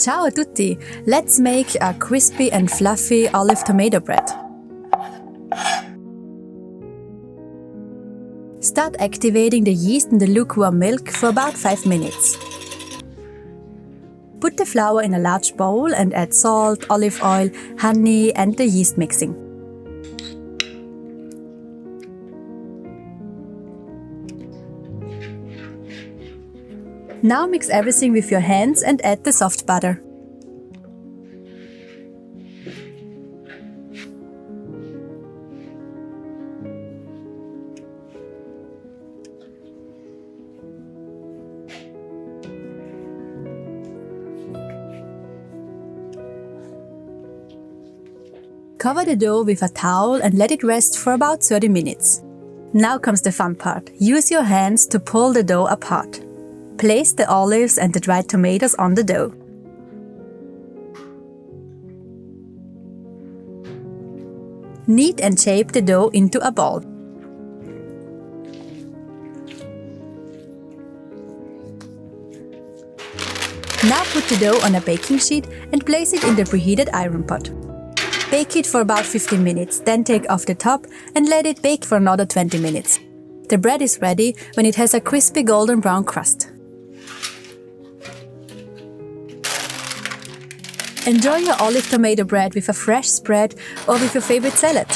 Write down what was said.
Ciao a tutti! Let's make a crispy and fluffy olive tomato bread. Start activating the yeast in the lukewarm milk for about 5 minutes. Put the flour in a large bowl and add salt, olive oil, honey and the yeast mixing. Now mix everything with your hands and add the soft butter. Cover the dough with a towel and let it rest for about 30 minutes. Now comes the fun part. Use your hands to pull the dough apart. Place the olives and the dried tomatoes on the dough. Knead and shape the dough into a ball. Now put the dough on a baking sheet and place it in the preheated iron pot. Bake it for about 15 minutes, then take off the top and let it bake for another 20 minutes. The bread is ready when it has a crispy golden brown crust. Enjoy your olive tomato bread with a fresh spread or with your favorite salad.